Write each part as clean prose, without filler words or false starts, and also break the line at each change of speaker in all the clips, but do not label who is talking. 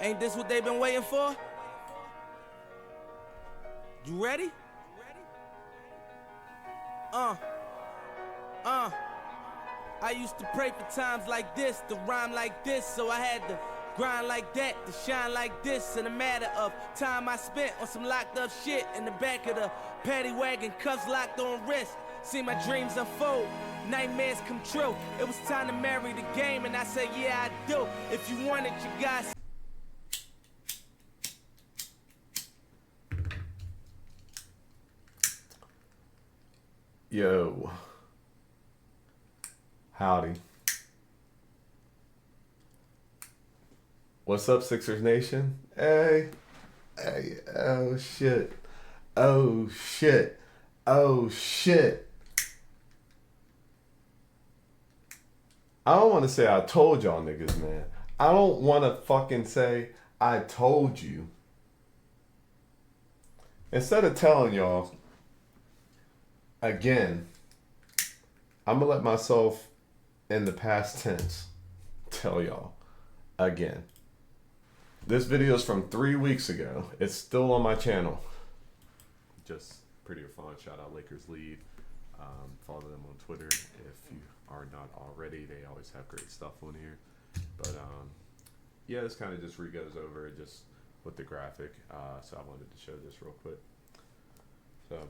Ain't this what they've been waiting for? You ready? Uh, uh. I used to pray for times like this, to rhyme like this, so I had to grind like that, to shine like this. In a matter of time I spent on some locked up shit in the back of the paddy wagon, cuffs locked on wrist. See my dreams unfold, nightmares come true. It was time to marry the game, and I said, yeah, I do. If you want it, you got.
Yo, howdy. What's up, Sixers Nation? Hey, oh shit, oh shit, oh shit. I don't want to say I told y'all niggas, man. I don't want to fucking say I told you. Instead of telling y'all, again, I'm gonna let myself in the past tense tell y'all again. This video is from 3 weeks ago. It's still on my channel. Just prettier font. Shout out Lakers lead. Follow them on Twitter if you are not already. They always have great stuff on here. But yeah, this kind of just re-goes over it just with the graphic. So I wanted to show this real quick. So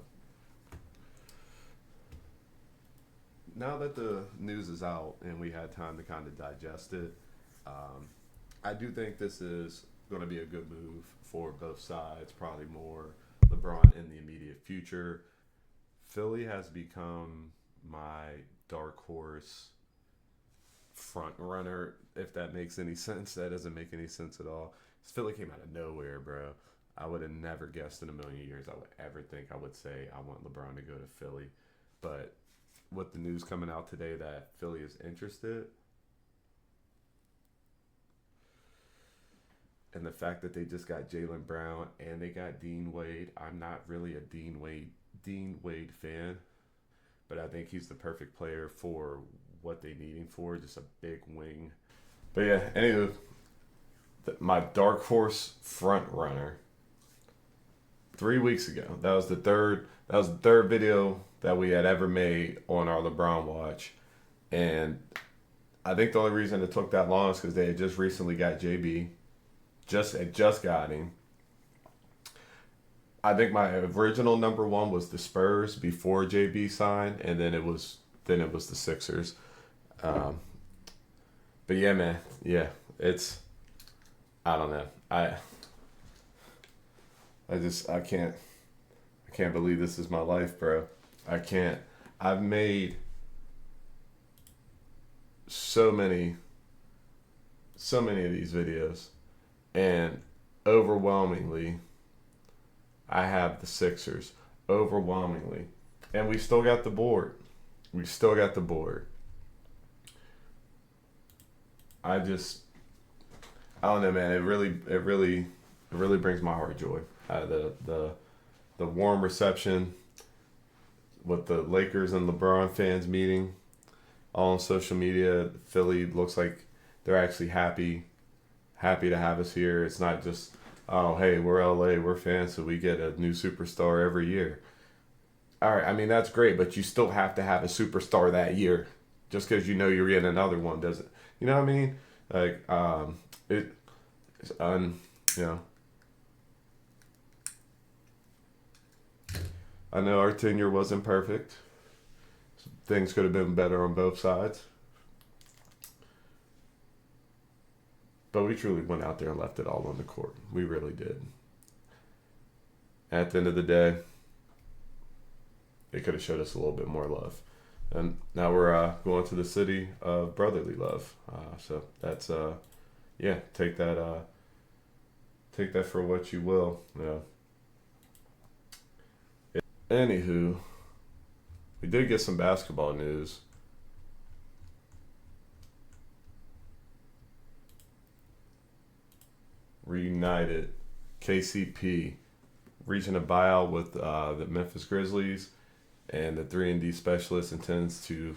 now that the news is out and we had time to kind of digest it, I do think this is going to be a good move for both sides, probably more LeBron in the immediate future. Philly has become my dark horse front runner, if that makes any sense. That doesn't make any sense at all. Philly came out of nowhere, bro. I would have never guessed in a million years I would ever think I would say I want LeBron to go to Philly. But with the news coming out today that Philly is interested, and the fact that they just got Jaylen Brown and they got Dean Wade, I'm not really a Dean Wade fan, but I think he's the perfect player for what they need him for, just a big wing. But yeah, anyway, my dark horse front runner. 3 weeks ago, that was the third video that we had ever made on our LeBron watch, and I think the only reason it took that long is because they had just recently got JB. Just got him. I think my original number one was the Spurs before JB signed, and then it was the Sixers. But yeah, man, yeah, it's, I don't know. I can't believe this is my life, bro. I can't. I've made so many of these videos, and overwhelmingly I have the Sixers. Overwhelmingly. And we still got the board. I don't know, man. It really brings my heart joy. The warm reception with the Lakers and LeBron fans meeting all on social media. Philly looks like they're actually happy to have us here. It's not just, oh, hey, we're LA, we're fans, so we get a new superstar every year. All right, I mean, that's great, but you still have to have a superstar that year. Just because you know you're getting another one doesn't, you know what I mean? Like, you know, I know our tenure wasn't perfect. Things could have been better on both sides. But we truly went out there and left it all on the court. We really did. At the end of the day, they could have showed us a little bit more love. And now we're going to the city of brotherly love. So that's, yeah, take that for what you will. Yeah. Anywho, we did get some basketball news. Reunited, KCP reaching a buyout with the Memphis Grizzlies, and the 3-and-D specialist intends to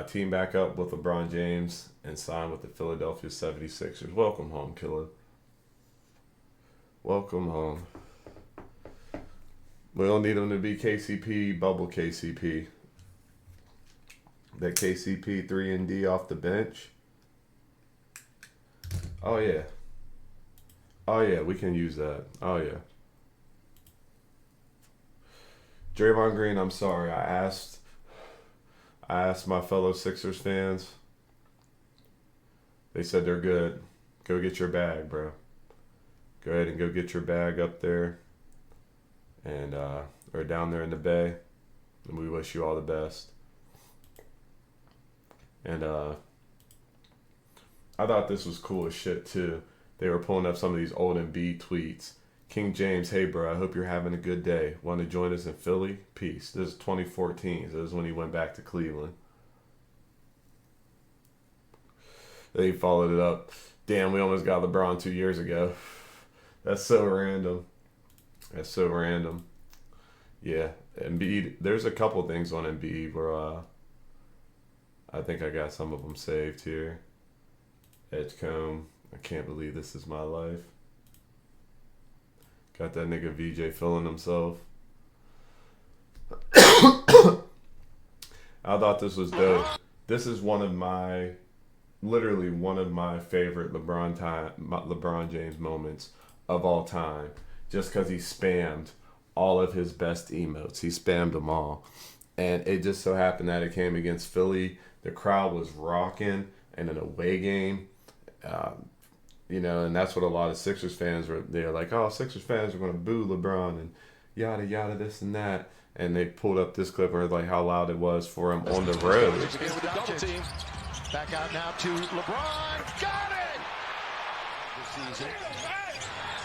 team back up with LeBron James and sign with the Philadelphia 76ers. Welcome home, killer. Welcome home. We don't need him to be KCP, bubble KCP. That KCP 3 and D off the bench. Oh yeah. Oh yeah, we can use that. Oh yeah. Draymond Green, I'm sorry. I asked my fellow Sixers fans. They said they're good. Go get your bag, bro. Go ahead and go get your bag up there. And or down there in the Bay. And we wish you all the best. And I thought this was cool as shit too. They were pulling up some of these old Embiid tweets. King James, hey bro, I hope you're having a good day. Want to join us in Philly? Peace. This is 2014. So this is when he went back to Cleveland. They followed it up. Damn, we almost got LeBron 2 years ago. That's so random. That's so random. Yeah, Embiid. There's a couple things on Embiid where I think I got some of them saved here. Edgecombe. I can't believe this is my life. Got that nigga VJ feeling himself. I thought this was dope. This is literally one of my favorite LeBron James moments of all time. Just because he spammed all of his best emotes. He spammed them all. And it just so happened that it came against Philly. The crowd was rocking in an away game. And that's what a lot of Sixers fans were. They're like, oh, Sixers fans are going to boo LeBron and yada, yada, this and that. And they pulled up this clip where like how loud it was for him on the road.
Back out now to LeBron. Got it! This season.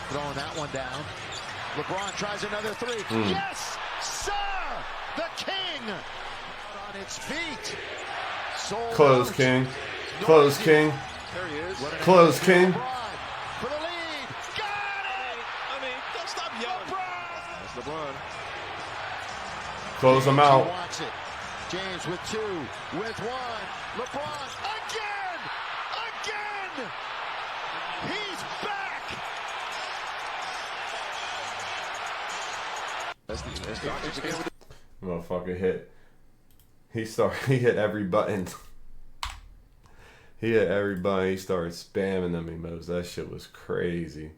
Throwing that one down. LeBron tries another three. Yes, sir! The King on its feet.
Close, King. Close, King.
There he is.
Close, King.
For the lead. Got it!
I mean, don't stop yelling.
LeBron!
That's LeBron.
Close him out.
Wants it. James with two, with one. LeBron again! Again! He's back!
That's the again with
Motherfucker hit. He hit every button. He hit every button. He started spamming them emotes. That shit was crazy.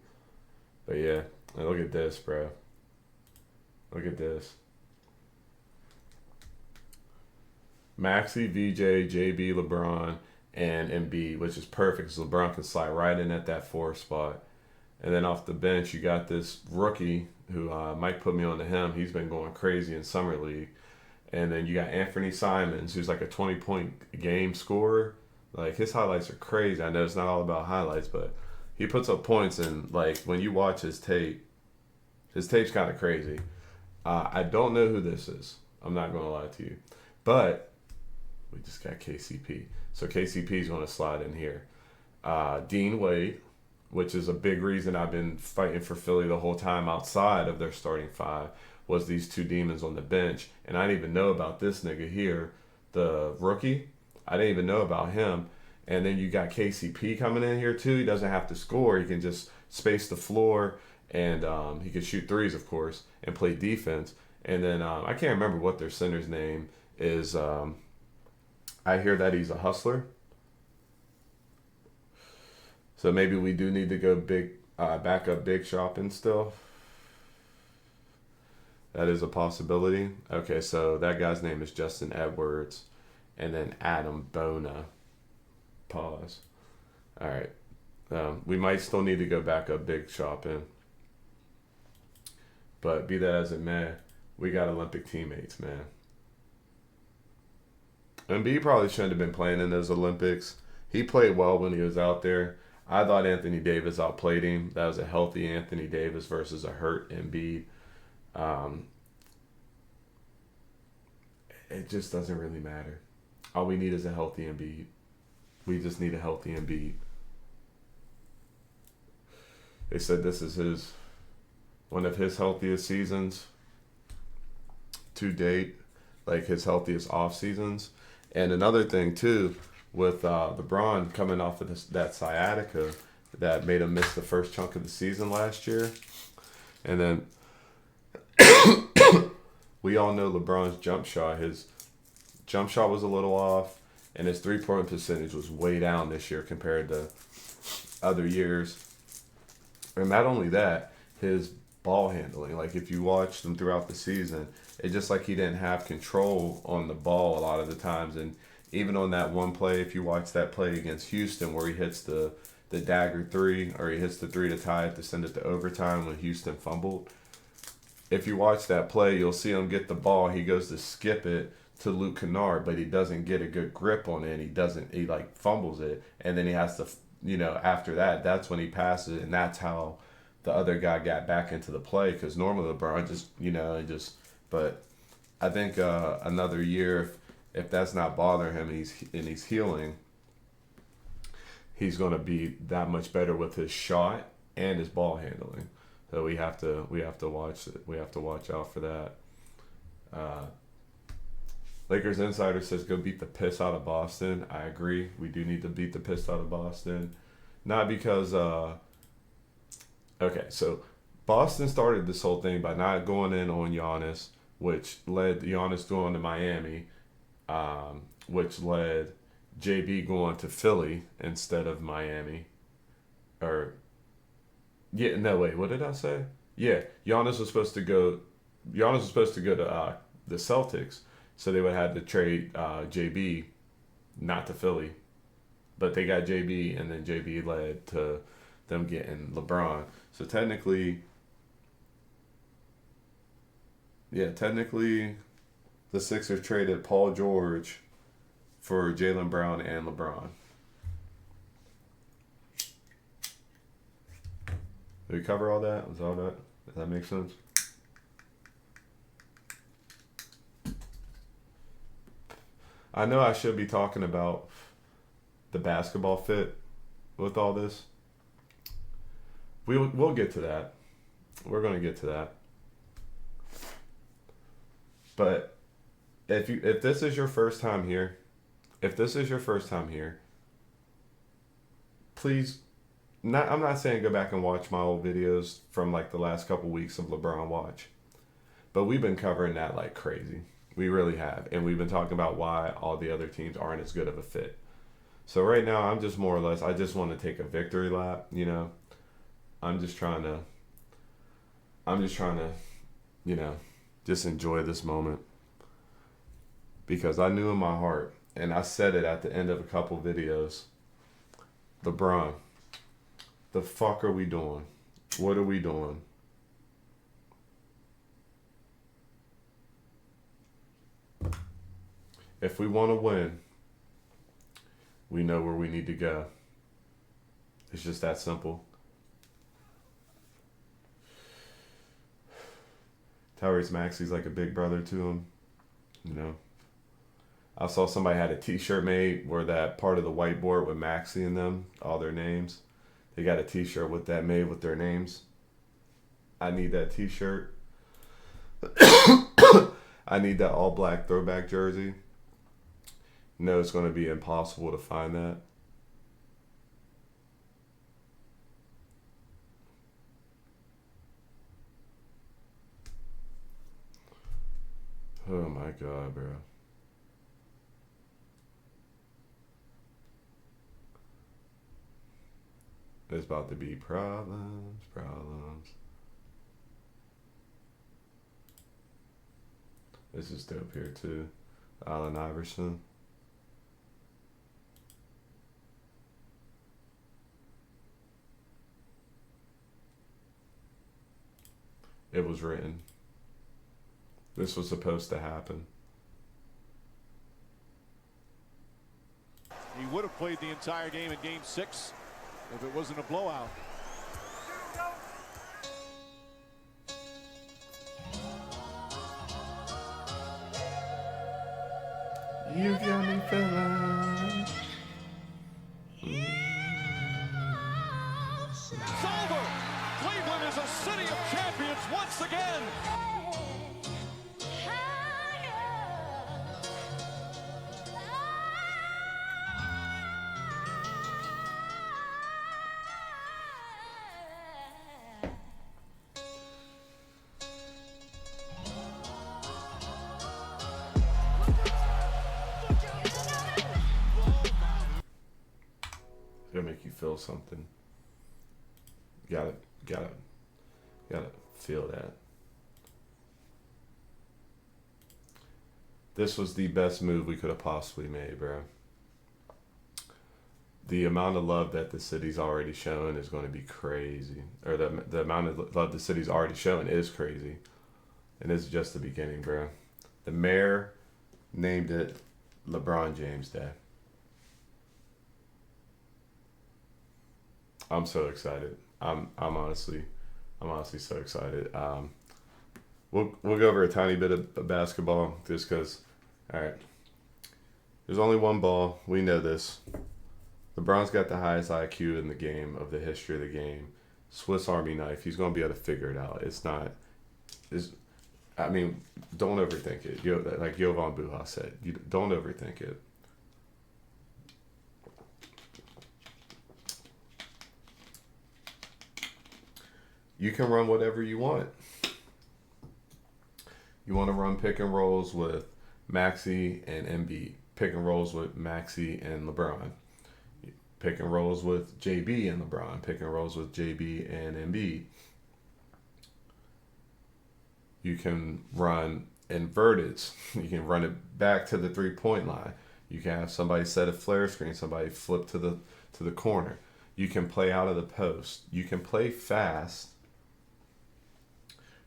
But yeah, look at this, bro. Look at this. Maxey, VJ, JB, LeBron, and Embiid, which is perfect because LeBron can slide right in at that 4 spot. And then off the bench, you got this rookie who Mike put me on to him. He's been going crazy in Summer League. And then you got Anthony Simons, who's like a 20-point game scorer. Like, his highlights are crazy. I know it's not all about highlights, but he puts up points. And, like, when you watch his tape's kind of crazy. I don't know who this is. I'm not going to lie to you. But we just got KCP. So KCP is going to slide in here. Dean Wade, which is a big reason I've been fighting for Philly the whole time outside of their starting 5, was these 2 demons on the bench. And I didn't even know about this nigga here, the rookie. I didn't even know about him. And then you got KCP coming in here too. He doesn't have to score. He can just space the floor. And he can shoot threes, of course, and play defense. And then I can't remember what their center's name is. I hear that he's a hustler. So maybe we do need to go back up big shopping still. That is a possibility. Okay, so that guy's name is Justin Edwards. And then Adam Bona. Pause. All right. We might still need to go back up big shopping. But be that as it may, we got Olympic teammates, man. Embiid probably shouldn't have been playing in those Olympics. He played well when he was out there. I thought Anthony Davis outplayed him. That was a healthy Anthony Davis versus a hurt Embiid. It just doesn't really matter. All we need is a healthy Embiid. We just need a healthy Embiid. They said this is one of his healthiest seasons to date, like his healthiest off seasons. And another thing too, with LeBron coming off of that sciatica that made him miss the first chunk of the season last year, and then we all know LeBron's jump shot. His jump shot was a little off, and his three-point percentage was way down this year compared to other years. And not only that, his ball handling. Like, if you watched him throughout the season, it's just like he didn't have control on the ball a lot of the times. And even on that one play, if you watch that play against Houston where he hits the dagger three, or he hits the three to tie it to send it to overtime when Houston fumbled, if you watch that play, you'll see him get the ball. He goes to skip it to Luke Kennard, but he doesn't get a good grip on it. He like fumbles it, and then he has to, after that, that's when he passes it, and that's how the other guy got back into the play, because normally LeBron but I think another year, if that's not bothering him and he's healing, he's going to be that much better with his shot and his ball handling. So we have to watch it. We have to watch out for that. Lakers Insider says go beat the piss out of Boston. I agree. We do need to beat the piss out of Boston. Not because okay, so Boston started this whole thing by not going in on Giannis, which led Giannis going to Miami, which led JB going to Philly instead of Miami. What did I say? Yeah, Giannis was supposed to go to the Celtics, so they would have to trade JB, not to Philly. But they got JB, and then JB led to them getting LeBron. So technically, the Sixers traded Paul George for Jaylen Brown and LeBron. Did we cover all that? Was all that? Does that make sense? I know I should be talking about the basketball fit with all this. We'll get to that. We're going to get to that. But if this is your first time here, please, I'm not saying go back and watch my old videos from like the last couple weeks of LeBron Watch, but we've been covering that like crazy. We really have, and we've been talking about why all the other teams aren't as good of a fit. So right now, I'm just more or less, I just want to take a victory lap, I'm just trying to, just enjoy this moment. Because I knew in my heart, and I said it at the end of a couple videos, LeBron, the fuck are we doing? What are we doing? If we want to win, we know where we need to go. It's just that simple. Tyrese Maxey's like a big brother to him, I saw somebody had a t-shirt made where that part of the whiteboard with Maxey in them, all their names. They got a t-shirt with that made with their names. I need that t-shirt. I need that all black throwback jersey. No, it's going to be impossible to find that. Oh my God, bro. There's about to be problems. This is dope here too. Allen Iverson. It was written. This was supposed to happen.
He would have played the entire game in Game 6 if it wasn't a blowout.
You got me feeling.
It's over. Cleveland is a city of champions once again.
It'll make you feel something. Gotta feel that. This was the best move we could have possibly made, bro. The amount of love that the city's already shown is going to be crazy. Or the amount of love the city's already shown is crazy. And this is just the beginning, bro. The mayor named it LeBron James Day. I'm so excited. I'm honestly so excited. We'll go over a tiny bit of basketball just because. All right. There's only one ball. We know this. LeBron's got the highest IQ in the game of the history of the game. Swiss Army knife. He's going to be able to figure it out. Don't overthink it. Like Jovan Buha said, don't overthink it. You can run whatever you want. You want to run pick and rolls with Maxey and Embiid. Pick and rolls with Maxey and LeBron. Pick and rolls with JB and LeBron. Pick and rolls with JB and Embiid. You can run inverted. You can run it back to the 3-point line. You can have somebody set a flare screen, somebody flip to the corner. You can play out of the post. You can play fast.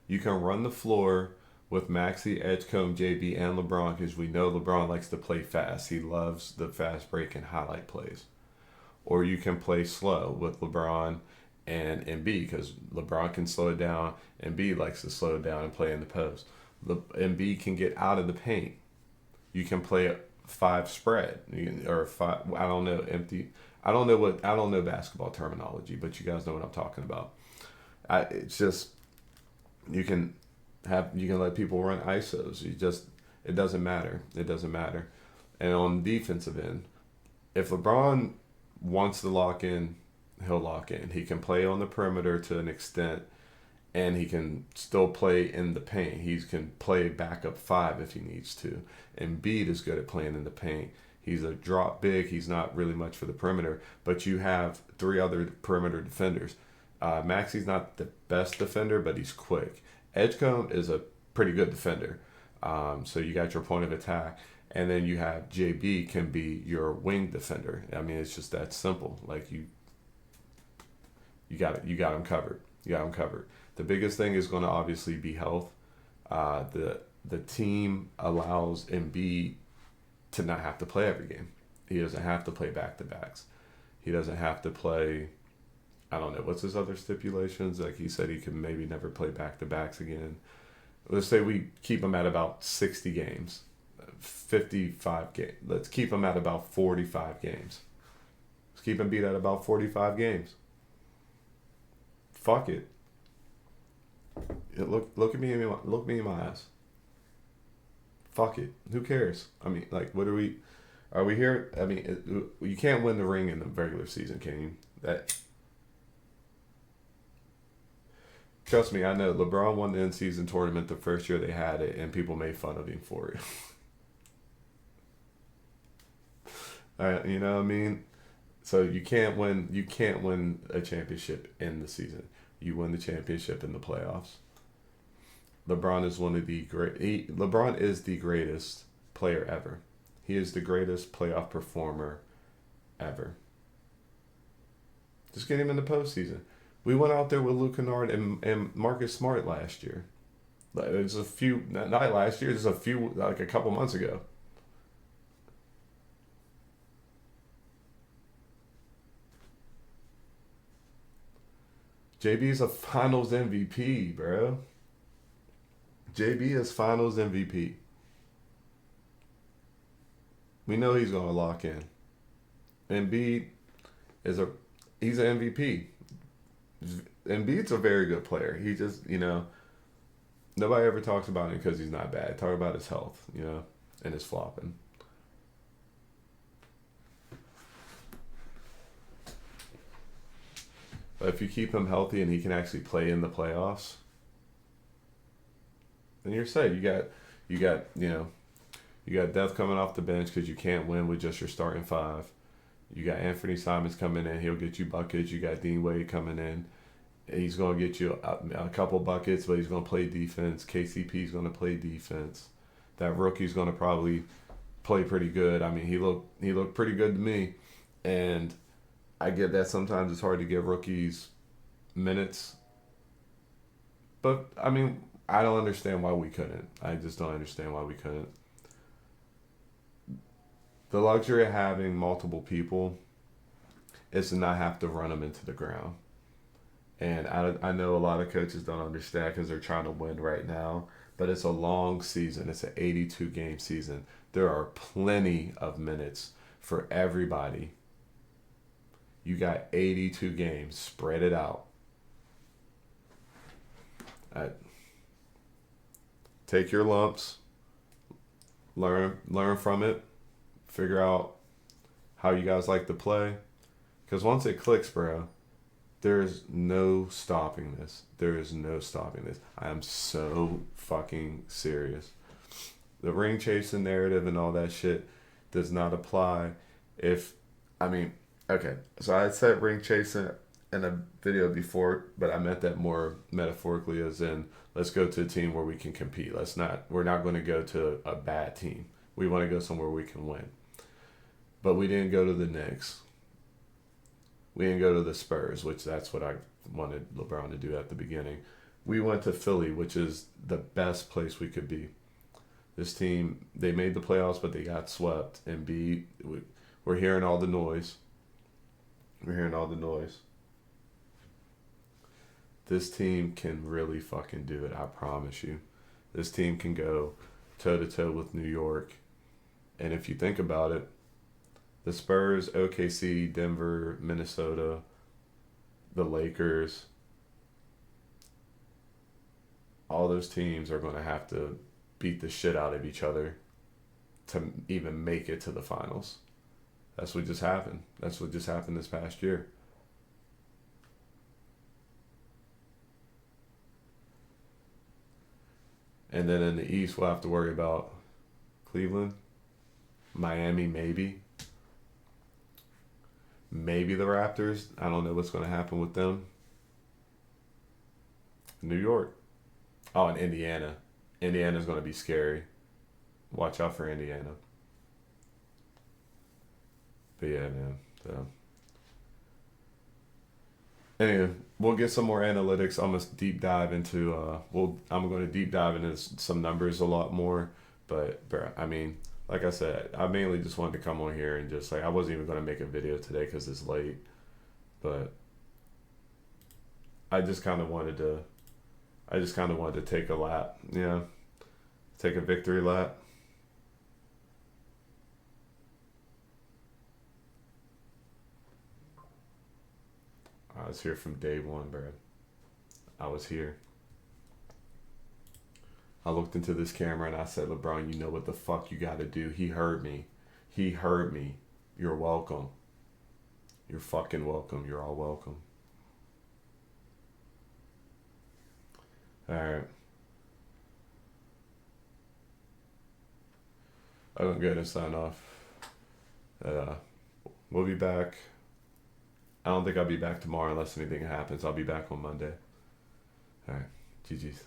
You can run the floor with Maxey, Edgecombe, JB, and LeBron because we know LeBron likes to play fast. He loves the fast break and highlight plays. Or you can play slow with LeBron and Embiid because LeBron can slow it down. Embiid likes to slow it down and play in the post. Embiid can get out of the paint. You can play a 5 spread or 5. I don't know empty. I don't know basketball terminology, but you guys know what I'm talking about. It's just you can let people run ISOs. It doesn't matter. It doesn't matter. And on the defensive end, if LeBron wants to lock in, he'll lock in. He can play on the perimeter to an extent, and he can still play in the paint. He can play backup 5 if he needs to. Embiid is good at playing in the paint. He's a drop big. He's not really much for the perimeter, but you have 3 other perimeter defenders. Maxey's not the best defender, but he's quick. Edgecombe is a pretty good defender. So you got your point of attack. And then you have JB can be your wing defender. I mean, it's just that simple. Like you got him covered. You got him covered. The biggest thing is going to obviously be health. The team allows Embiid to not have to play every game. He doesn't have to play back-to-backs. He doesn't have to play, I don't know, what's his other stipulations? Like he said he can maybe never play back-to-backs again. Let's say we keep him at about 60 games. 55 games. Let's keep him at about 45 games. Let's keep Embiid at about 45 games. Fuck it. Look me in my eyes. Fuck it. Who cares? I mean, like, are we here? I mean, you can't win the ring in the regular season, can you? Trust me, I know. LeBron won the in-season tournament the first year they had it, and people made fun of him for it. All right, you know what I mean? So you can't win a championship in the season. You win the championship in the playoffs. LeBron is LeBron is the greatest player ever. He is the greatest playoff performer ever. Just get him in the postseason. We went out there with Luke Kennard and Marcus Smart last year. It's a few, not last year, like a couple months ago. JB is a finals MVP, bro. JB is finals MVP. We know he's going to lock in. Embiid he's an MVP. Embiid's a very good player. He just, nobody ever talks about him because he's not bad. Talk about his health, and his flopping. But if you keep him healthy and he can actually play in the playoffs, then you're safe. You got depth coming off the bench because you can't win with just your starting 5. You got Anthony Simons coming in. He'll get you buckets. You got Dean Wade coming in. He's going to get you a couple buckets, but he's going to play defense. KCP's going to play defense. That rookie's going to probably play pretty good. I mean, he looked pretty good to me. And I get that sometimes it's hard to give rookies minutes. But, I mean, I don't understand why we couldn't. I just don't understand why we couldn't. The luxury of having multiple people is to not have to run them into the ground. And I know a lot of coaches don't understand because they're trying to win right now. But it's a long season. It's an 82-game season. There are plenty of minutes for everybody. You got 82 games. Spread it out. Take your lumps. Learn from it. Figure out how you guys like to play. Because once it clicks, bro, there's no stopping this. There is no stopping this. I am so fucking serious. The ring chasing narrative and all that shit does not apply okay. So I said ring chasing in a video before, but I meant that more metaphorically as in, let's go to a team where we can compete. We're not going to go to a bad team. We want to go somewhere we can win. But we didn't go to the Knicks. We didn't go to the Spurs, which that's what I wanted LeBron to do at the beginning. We went to Philly, which is the best place we could be. This team, they made the playoffs, but they got swept and beat. We're hearing all the noise. This team can really fucking do it, I promise you. This team can go toe-to-toe with New York. And if you think about it, the Spurs, OKC, Denver, Minnesota, the Lakers, all those teams are going to have to beat the shit out of each other to even make it to the finals. That's what just happened. That's what just happened this past year. And then in the East, we'll have to worry about Cleveland, Miami, maybe. Maybe the Raptors. I don't know what's going to happen with them. New York. Oh, and Indiana. Indiana's going to be scary. Watch out for Indiana. But yeah, man. So. Anyway, we'll get some more analytics. I'm going to deep dive into, I'm going to deep dive into some numbers a lot more. But, I mean, like I said, I mainly just wanted to come on here and just I wasn't even going to make a video today because it's late. But I just kind of wanted to take a lap, take a victory lap. I was here from day one, bro. I was here. I looked into this camera and I said, LeBron, you know what the fuck you got to do. He heard me. You're welcome. You're fucking welcome. You're all welcome. All right. I'm going to go ahead and sign off. We'll be back. I don't think I'll be back tomorrow unless anything happens. I'll be back on Monday. All right. GG's.